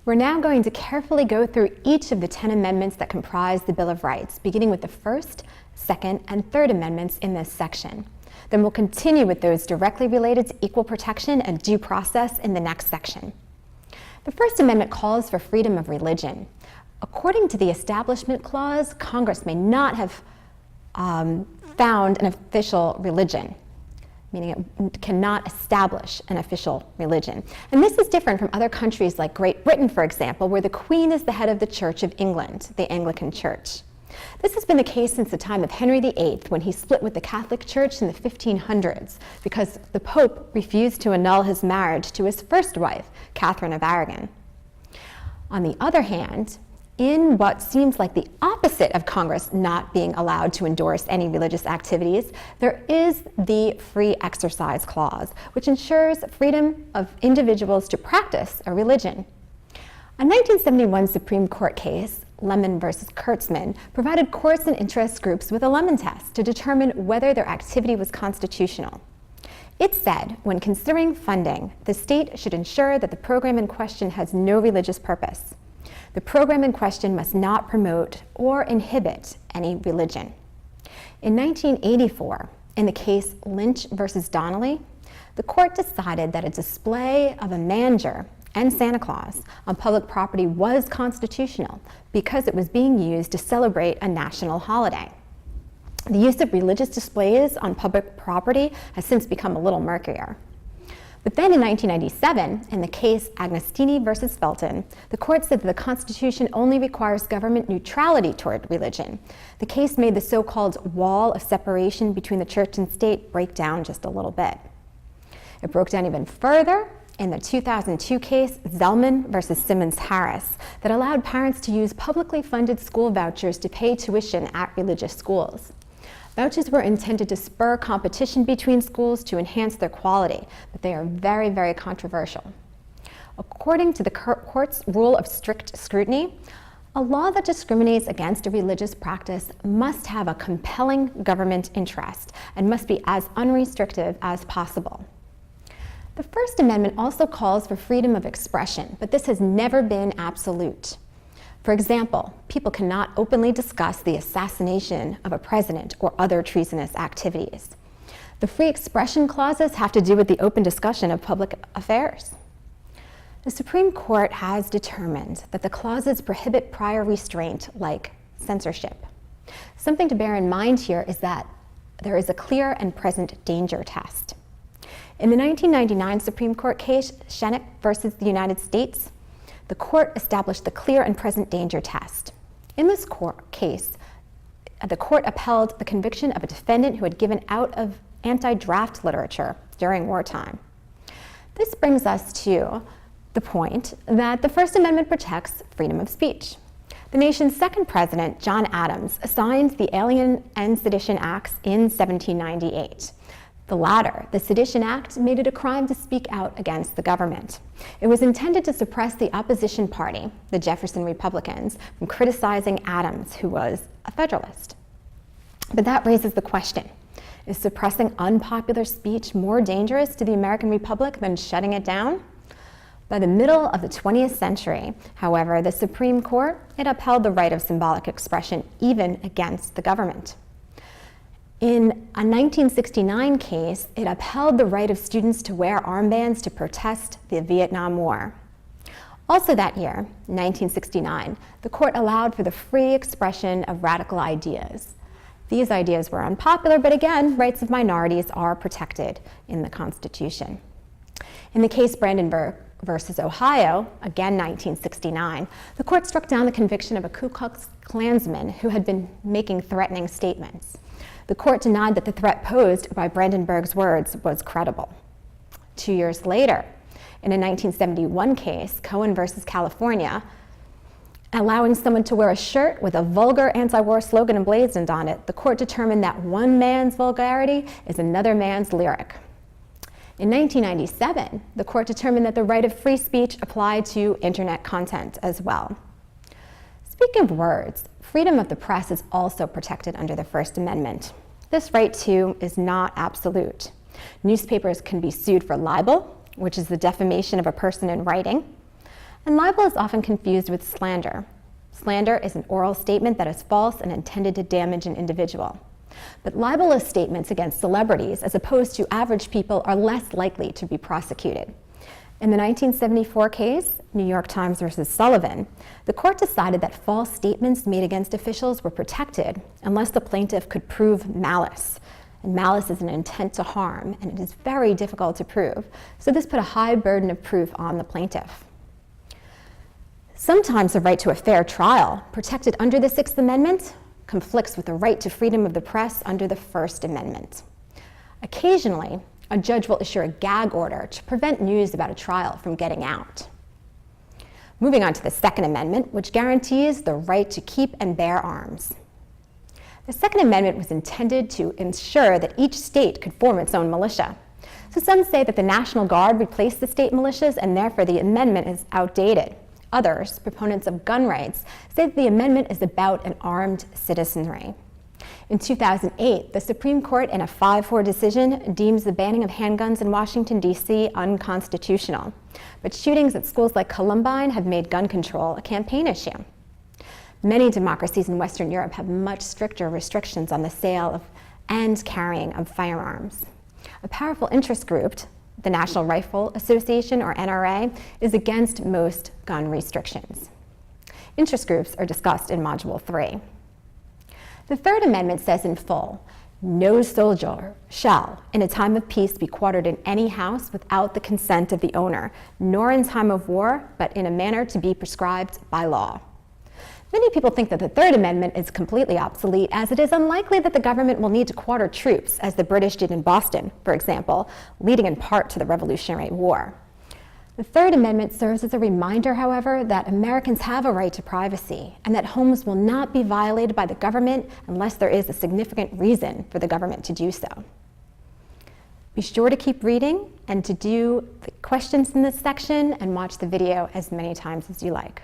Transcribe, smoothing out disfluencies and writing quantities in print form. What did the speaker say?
We're now going to carefully go through each of the 10 amendments that comprise the Bill of Rights, beginning with the First, Second, and Third Amendments in this section. Then we'll continue with those directly related to equal protection and due process in the next section. The First Amendment calls for freedom of religion. According to the Establishment Clause, Congress may not have found an official religion, meaning it cannot establish an official religion. And this is different from other countries like Great Britain, for example, where the Queen is the head of the Church of England, the Anglican Church. This has been the case since the time of Henry VIII, when he split with the Catholic Church in the 1500s because the Pope refused to annul his marriage to his first wife, Catherine of Aragon. On the other hand, in what seems like the opposite of Congress not being allowed to endorse any religious activities, there is the Free Exercise Clause, which ensures freedom of individuals to practice a religion. A 1971 Supreme Court case, Lemon versus Kurtzman, provided courts and interest groups with a lemon test to determine whether their activity was constitutional. It said, when considering funding, the state should ensure that the program in question has no religious purpose. The program in question must not promote or inhibit any religion. In 1984, in the case Lynch versus Donnelly, the court decided that a display of a manger and Santa Claus on public property was constitutional because it was being used to celebrate a national holiday. The use of religious displays on public property has since become a little murkier. But then in 1997, in the case Agnostini versus Felton, the court said that the Constitution only requires government neutrality toward religion. The case made the so-called wall of separation between the church and state break down just a little bit. It broke down even further in the 2002 case Zelman versus Simmons-Harris that allowed parents to use publicly funded school vouchers to pay tuition at religious schools. Vouchers were intended to spur competition between schools to enhance their quality, but they are very, very controversial. According to the court's rule of strict scrutiny, a law that discriminates against a religious practice must have a compelling government interest and must be as unrestrictive as possible. The First Amendment also calls for freedom of expression, but this has never been absolute. For example, people cannot openly discuss the assassination of a president or other treasonous activities. The free expression clauses have to do with the open discussion of public affairs. The Supreme Court has determined that the clauses prohibit prior restraint, like censorship. Something to bear in mind here is that there is a clear and present danger test. In the 1999 Supreme Court case, Schenk versus the United States, the court established the clear and present danger test. In this case, the court upheld the conviction of a defendant who had given out of anti-draft literature during wartime. This brings us to the point that the First Amendment protects freedom of speech. The nation's second president, John Adams, signed the Alien and Sedition Acts in 1798. The latter, the Sedition Act, made it a crime to speak out against the government. It was intended to suppress the opposition party, the Jefferson Republicans, from criticizing Adams, who was a Federalist. But that raises the question, is suppressing unpopular speech more dangerous to the American Republic than shutting it down? By the middle of the 20th century, however, the Supreme Court, it upheld the right of symbolic expression even against the government. In a 1969 case, it upheld the right of students to wear armbands to protest the Vietnam War. Also that year, 1969, the court allowed for the free expression of radical ideas. These ideas were unpopular, but again, rights of minorities are protected in the Constitution. In the case Brandenburg versus Ohio, again 1969, the court struck down the conviction of a Ku Klux Klansman who had been making threatening statements. The court denied that the threat posed by Brandenburg's words was credible. 2 years later, in a 1971 case, Cohen versus California, allowing someone to wear a shirt with a vulgar anti-war slogan emblazoned on it, the court determined that one man's vulgarity is another man's lyric. In 1997, the court determined that the right of free speech applied to internet content as well. Speaking of words, freedom of the press is also protected under the First Amendment. This right, too, is not absolute. Newspapers can be sued for libel, which is the defamation of a person in writing, And libel is often confused with slander. Slander is an oral statement that is false and intended to damage an individual. But libelous statements against celebrities, as opposed to average people, are less likely to be prosecuted. In the 1974 case, New York Times versus Sullivan, the court decided that false statements made against officials were protected unless the plaintiff could prove malice. And malice is an intent to harm, and it is very difficult to prove. So this put a high burden of proof on the plaintiff. Sometimes the right to a fair trial, protected under the Sixth Amendment, conflicts with the right to freedom of the press under the First Amendment. Occasionally, a judge will issue a gag order to prevent news about a trial from getting out. Moving on to the Second Amendment, which guarantees the right to keep and bear arms. The Second Amendment was intended to ensure that each state could form its own militia. So some say that the National Guard replaced the state militias and therefore the amendment is outdated. Others, proponents of gun rights, say that the amendment is about an armed citizenry. In 2008, the Supreme Court, in a 5-4 decision, deems the banning of handguns in Washington, D.C. unconstitutional. But shootings at schools like Columbine have made gun control a campaign issue. Many democracies in Western Europe have much stricter restrictions on the sale of and carrying of firearms. A powerful interest group, the National Rifle Association, or NRA, is against most gun restrictions. Interest groups are discussed in Module 3. The Third Amendment says in full, "No soldier shall, in a time of peace, be quartered in any house without the consent of the owner, nor in time of war, but in a manner to be prescribed by law." Many people think that the Third Amendment is completely obsolete, as it is unlikely that the government will need to quarter troops, as the British did in Boston, for example, leading in part to the Revolutionary War. The Third Amendment serves as a reminder, however, that Americans have a right to privacy and that homes will not be violated by the government unless there is a significant reason for the government to do so. Be sure to keep reading and to do the questions in this section and watch the video as many times as you like.